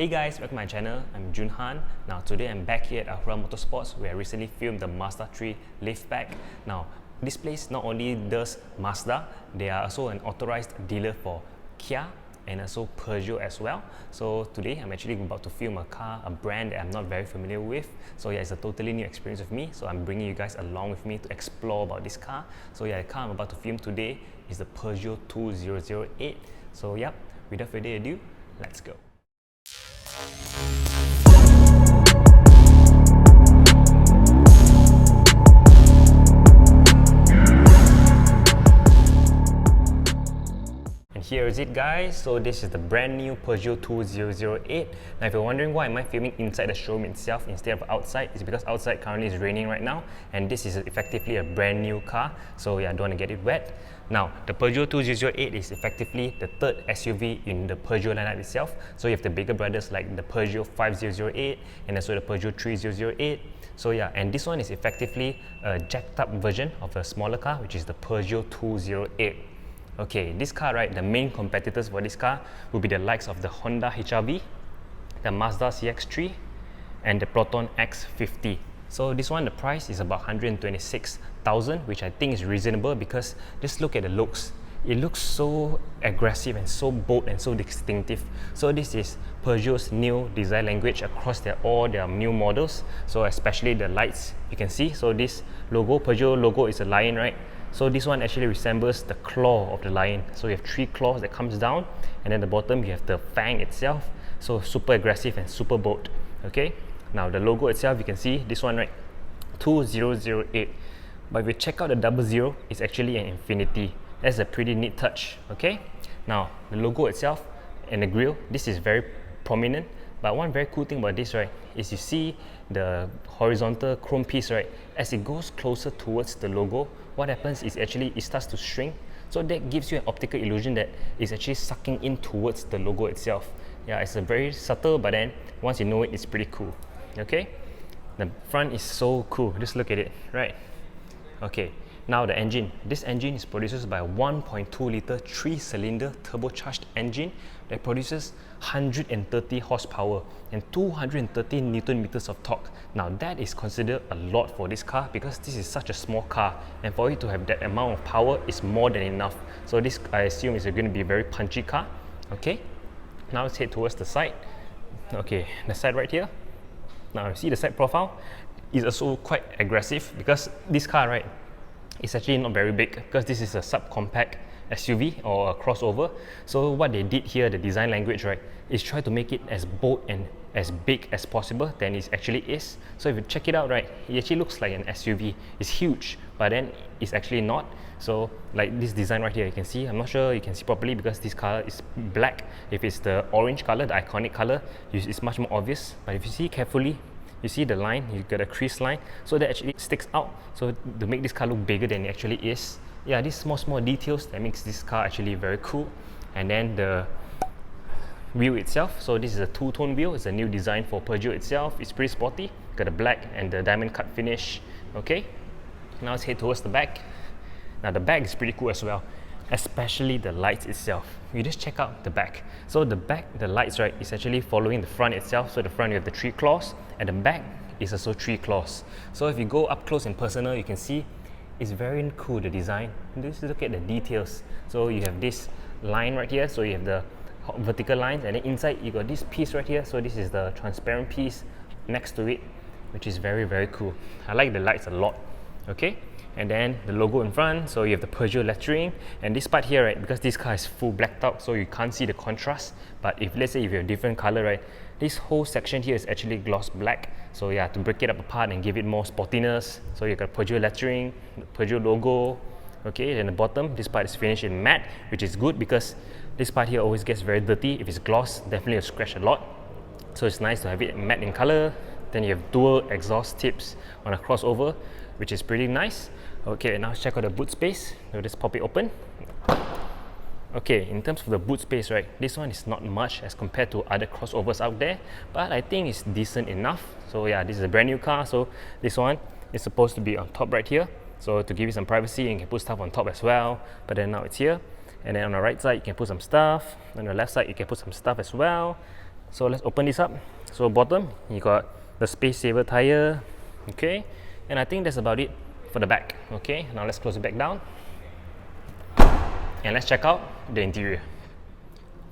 Hey guys, welcome to my channel. I'm Junhan. Now today I'm back here at Walkaround Motorsports where I recently filmed the Mazda 3 liftback. Now this place not only does Mazda, they are also an authorized dealer for Kia and also Peugeot as well. So today I'm actually about to film a car, a brand that I'm not very familiar with. So yeah, it's a totally new experience with me. So I'm bringing you guys along with me to explore about this car. So yeah, the car I'm about to film today is the Peugeot 2008. So yep, without further ado, let's go. And here is it guys, so this is the brand new Peugeot 2008. Now if you're wondering why am I filming inside the showroom itself instead of outside, it's because outside currently is raining right now and this is effectively a brand new car, so yeah, I don't want to get it wet. Now the Peugeot 2008 is effectively the third SUV in the Peugeot lineup itself, so you have the bigger brothers like the Peugeot 5008 and also the Peugeot 3008. So yeah, and this one is effectively a jacked up version of a smaller car, which is the Peugeot 208. Okay, this car, right, the main competitors for this car will be the likes of the Honda HR-V, the Mazda CX-3 and the Proton X50. So this one, the price is about 126,000, which I think is reasonable because just look at the looks. It looks so aggressive and so bold and so distinctive. So this is Peugeot's new design language across all their new models. So especially the lights, you can see. So this logo, Peugeot logo is a lion, right? So this one actually resembles the claw of the lion. So you have three claws that comes down, and then the bottom you have the fang itself. So super aggressive and super bold. Okay. Now the logo itself, you can see this one, right? 2008. But if you check out the 00, it's actually an infinity. That's a pretty neat touch. Okay. Now the logo itself and the grille, this is very prominent. But one very cool thing about this, right, is you see the horizontal chrome piece, right? As it goes closer towards the logo, what happens is actually it starts to shrink. So that gives you an optical illusion that it's actually sucking in towards the logo itself. Yeah, it's a very subtle, but then once you know it, it's pretty cool. Okay, the front is so cool. Just look at it, right? Okay, now the engine. This engine is produced by a 1.2 liter 3-cylinder turbocharged engine that produces 130 horsepower and 230 Newton meters of torque. Now that is considered a lot for this car because this is such a small car, and for it to have that amount of power is more than enough. So this, I assume, is going to be a very punchy car. Okay, now let's head towards the side. Okay, the side right here. Now you see the side profile is also quite aggressive because this car, right, it's actually not very big because this is a subcompact SUV or a crossover. So what they did here, the design language, right, is try to make it as bold and as big as possible than it actually is. So if you check it out, right, it actually looks like an SUV. It's huge, but then it's actually not. So like this design right here, you can see, I'm not sure you can see properly because this color is black. If it's the orange color, the iconic color, it's much more obvious. But if you see carefully, you see the line, you got a crease line, so that actually sticks out. So to make this car look bigger than it actually is. Yeah, these small details that makes this car actually very cool. And then the wheel itself, so this is a two-tone wheel. It's a new design for Peugeot itself. It's pretty sporty, got the black and the diamond cut finish. Okay, now let's head towards the back. Now the back is pretty cool as well, especially the lights itself. You just check out the back. So the back, the lights, right, is actually following the front itself. So the front you have the three claws, and the back is also three claws. So if you go up close and personal, you can see it's very cool, the design. Just look at the details. So you have this line right here, so you have the vertical lines, and then inside you got this piece right here. So this is the transparent piece next to it, which is very cool. I like the lights a lot. Okay, and then the logo in front, so you have the Peugeot lettering, and this part here, right, because this car is full blacked out, so you can't see the contrast. But if let's say if you have a different color, right, this whole section here is actually gloss black. So yeah, to break it up apart and give it more sportiness, so you got Peugeot lettering, the Peugeot logo. Okay, then the bottom, this part is finished in matte, which is good because this part here always gets very dirty. If it's gloss, definitely will scratch a lot. So it's nice to have it matte in color. Then you have dual exhaust tips on a crossover, which is pretty nice. Okay, now check out the boot space. We'll just pop it open. Okay, in terms of the boot space, right, this one is not much as compared to other crossovers out there, but I think it's decent enough. So yeah, this is a brand new car, so this one is supposed to be on top right here. So to give you some privacy, you can put stuff on top as well, but then now it's here. And then on the right side, you can put some stuff. On the left side, you can put some stuff as well. So let's open this up. So bottom, you got the space saver tire, okay, and I think that's about it for the back. Okay, now let's close it back down and let's check out the interior.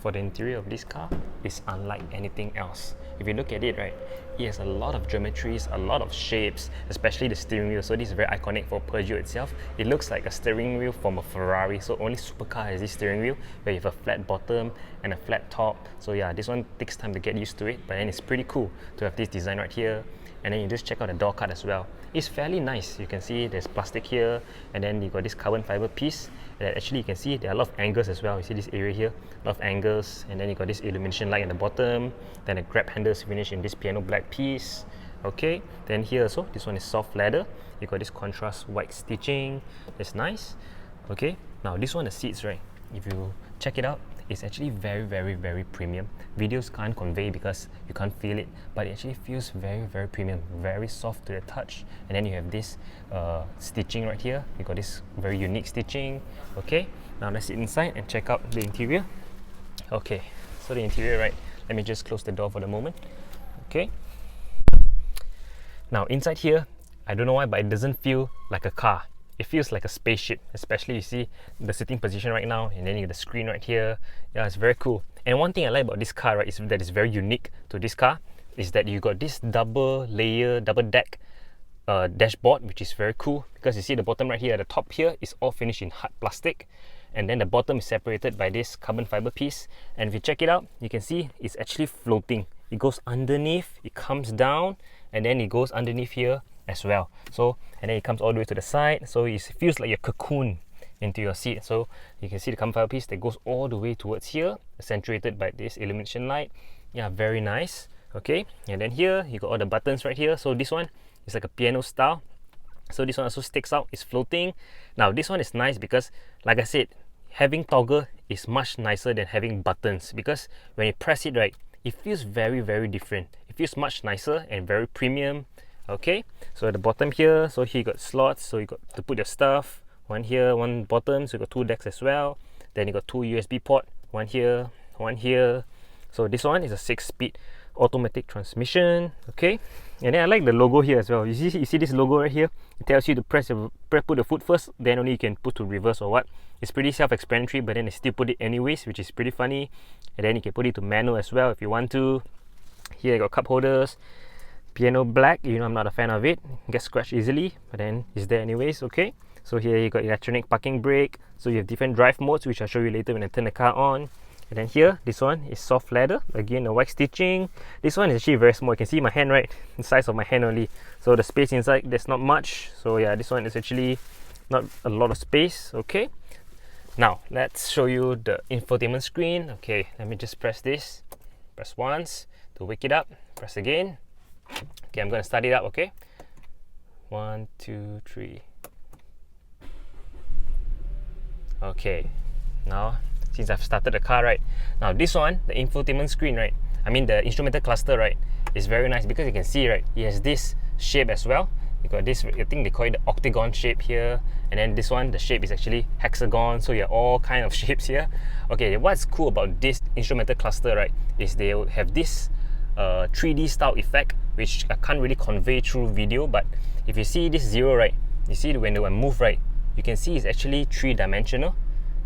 For the interior of this car, it's unlike anything else. If you look at it, right, it has a lot of geometries, a lot of shapes, especially the steering wheel. So this is very iconic for Peugeot itself. It looks like a steering wheel from a Ferrari. So only supercar has this steering wheel where you have a flat bottom and a flat top. So yeah, this one takes time to get used to it, but then it's pretty cool to have this design right here. And then you just check out the door cut as well. It's fairly nice. You can see there's plastic here, and then you got this carbon fiber piece. And actually you can see there are a lot of angles as well. You see this area here, a lot of angles, and then you got this illumination light at the bottom. Then the grab handles finish in this piano black piece. Okay, then here also, this one is soft leather. You got this contrast white stitching. That's nice. Okay, now this one, the seats, right? If you check it out, it's actually very premium. Videos can't convey because you can't feel it, but it actually feels very premium, very soft to the touch. And then you have this stitching right here. You got this very unique stitching. Okay, now let's sit inside and check out the interior. Okay, so the interior, right, let me just close the door for the moment. Okay, now inside here, I don't know why, but it doesn't feel like a car. It feels like a spaceship, especially you see the sitting position right now, and then you get the screen right here. Yeah, it's very cool. And one thing I like about this car, right, is that it's very unique to this car, is that you got this double deck dashboard, which is very cool, because you see the bottom right here, the top here is all finished in hard plastic, and then the bottom is separated by this carbon fiber piece. And if you check it out, you can see it's actually floating. It goes underneath, it comes down, and then it goes underneath here as well. So, and then it comes all the way to the side, so it feels like you're cocooned into your seat. So you can see the carbon fiber piece that goes all the way towards here, accentuated by this illumination light. Yeah, very nice. Okay, and then here you got all the buttons right here. So this one is like a piano style. So this one also sticks out, it's floating. Now this one is nice because, like I said, having toggle is much nicer than having buttons, because when you press it, right, it feels very different. It feels much nicer and very premium. Okay, so at the bottom here, so here you got slots, so you got to put your stuff. One here, one bottom, so you got two decks as well. Then you got two USB port, one here, one here. So this one is a 6-speed automatic transmission. Okay, and then I like the logo here as well. You see this logo right here? It tells you to put the foot first, then only you can put to reverse or what. It's pretty self-explanatory, but then they still put it anyways, which is pretty funny. And then you can put it to manual as well if you want to. Here you got cup holders. Piano black, you know I'm not a fan of it, gets scratched easily, but then it's there anyways. Okay, so here you got electronic parking brake, so you have different drive modes, which I'll show you later when I turn the car on. And then here, this one is soft leather, again the white stitching. This one is actually very small, you can see my hand, right, the size of my hand only, so the space inside, there's not much. So yeah, this one is actually not a lot of space. Okay, now let's show you the infotainment screen. Okay, let me just press this, press once to wake it up, press again. Okay, I'm going to start it up. Okay, 1, 2, 3. Okay, now since I've started the car, right, now this one, the infotainment screen, right, I mean the instrumental cluster, right, is very nice because you can see, right, it has this shape as well. You got this, I think they call it the octagon shape here, and then this one, the shape is actually hexagon, so you have all kind of shapes here. Okay, what's cool about this instrumental cluster, right, is they have this 3D style effect, which I can't really convey through video, but if you see this zero, right, you see when I move, right, you can see it's actually 3-dimensional.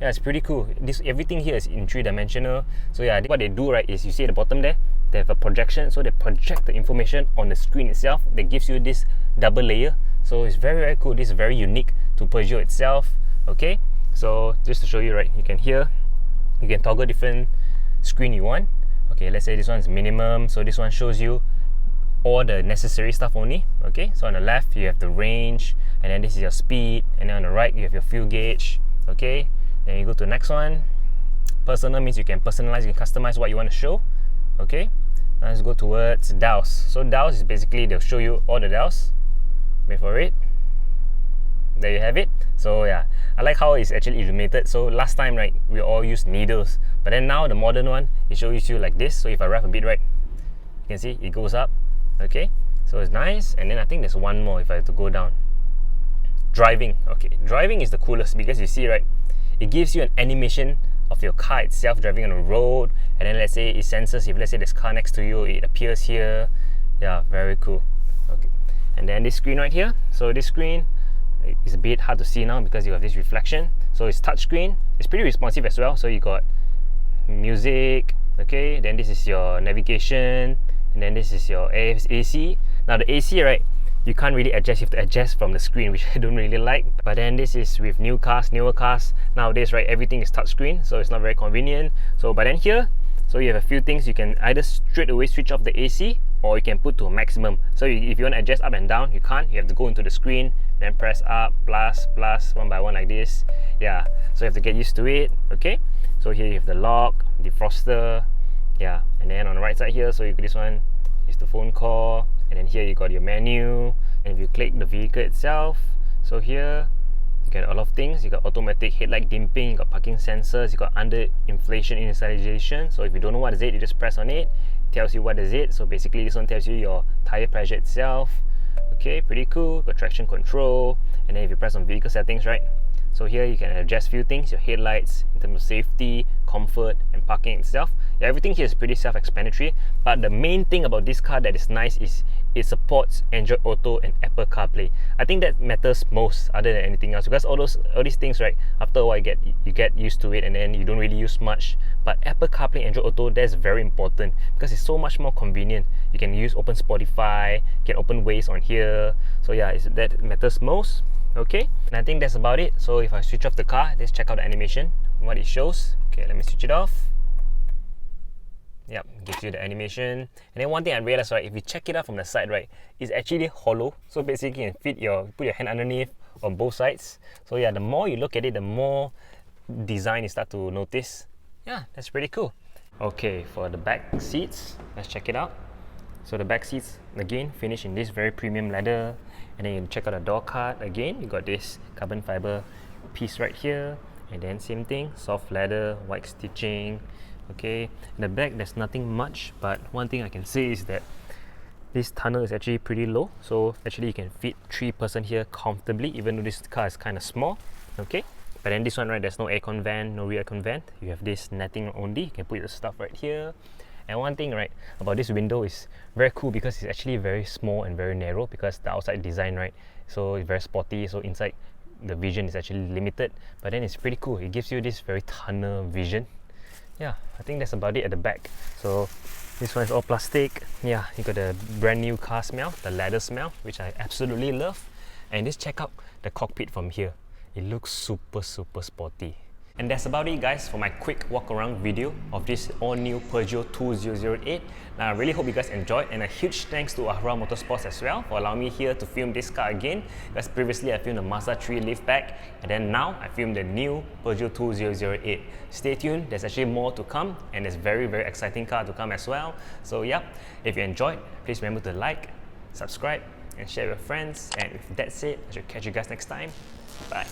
Yeah, it's pretty cool. Everything here is in 3-dimensional. So yeah, what they do, right, is you see at the bottom there, they have a projection, so they project the information on the screen itself that gives you this double layer. So it's very cool. This is very unique to Peugeot itself. Okay, so just to show you, right, you can toggle different screen you want. Okay, let's say this one is minimum, so this one shows you all the necessary stuff only. Okay, so on the left you have the range, and then this is your speed, and then on the right you have your fuel gauge. Okay, then you go to the next one. Personal means you can personalize, you can customize what you want to show. Okay, now let's go towards dials. So dials is basically, they'll show you all the dials. Wait for it. There you have it. So yeah, I like how it's actually illuminated. So last time, right, we all used needles, but then now the modern one, it shows you like this. So if I rev a bit, right, you can see it goes up. Okay, so it's nice. And then I think there's one more if I have to go down. Driving. Okay, driving is the coolest because you see, right, it gives you an animation of your car itself driving on the road, and then let's say it senses if let's say there's car next to you, it appears here. Yeah, very cool. Okay, and then this screen right here. So this screen is a bit hard to see now because you have this reflection. So it's touchscreen. It's pretty responsive as well. So you got music. Okay, then this is your navigation, and then this is your AC. Now the AC, right, you can't really adjust. You have to adjust from the screen, which I don't really like. But then this is with newer cars nowadays, right, everything is touchscreen, so it's not very convenient. So but then here, so you have a few things. You can either straight away switch off the AC, or you can put to a maximum. So if you want to adjust up and down, you can't. You have to go into the screen, then press up, plus, one by one like this. Yeah, so you have to get used to it. Okay, so here you have the lock, defroster. Yeah, and then on the right side here, so you got this one is the phone call, and then here you got your menu. And if you click the vehicle itself, so here you get a lot of things. You got automatic headlight dimming, you got parking sensors, you got under inflation initialization. So if you don't know what is it, you just press on it, tells you what is it. So basically this one tells you your tire pressure itself. Okay, pretty cool. Got traction control, and then if you press on vehicle settings, right, so here you can adjust few things, your headlights in terms of safety, comfort, and parking itself. Yeah, everything here is pretty self-explanatory, but the main thing about this car that is nice is it supports Android Auto and Apple CarPlay. I think that matters most other than anything else, because all these things, right, after a while you get used to it and then you don't really use much. But Apple CarPlay, Android Auto, that's very important because it's so much more convenient. You can use open Spotify, get open Waze on here. So yeah, that matters most. Okay, and I think that's about it. So if I switch off the car, let's check out the animation, what it shows. Okay, let me switch it off. Yep, gives you the animation. And then one thing I realized, right, if you check it out from the side, right, it's actually hollow. So basically you can put your hand underneath on both sides. So yeah, the more you look at it, the more design you start to notice. Yeah, that's pretty cool. Okay, for the back seats, let's check it out. So the back seats, again, finished in this very premium leather. And then you check out the door card again. You got this carbon fiber piece right here, and then same thing, soft leather, white stitching. Okay, in the back there's nothing much, but one thing I can say is that this tunnel is actually pretty low. So actually you can fit 3 person here comfortably, even though this car is kind of small. Okay, but then this one, right, there's no aircon vent, no rear aircon vent. You have this netting only. You can put your stuff right here. And one thing, right, about this window is very cool because it's actually very small and very narrow, because the outside design, right, so it's very sporty, so inside the vision is actually limited, but then it's pretty cool. It gives you this very tunnel vision. Yeah, I think that's about it at the back. So this one is all plastic. Yeah, you got the brand new car smell, the leather smell, which I absolutely love. And just check out the cockpit from here. It looks super sporty. And that's about it, guys, for my quick walk around video of this all new Peugeot 2008. Now I really hope you guys enjoyed, and a huge thanks to Ahra Motorsports as well for allowing me here to film this car again, because previously I filmed the Mazda 3 liftback, and then now I filmed the new Peugeot 2008. Stay tuned, there's actually more to come, and there's very exciting car to come as well. So yeah, if you enjoyed, please remember to like, subscribe, and share with friends. And with that said, I should catch you guys next time. Bye.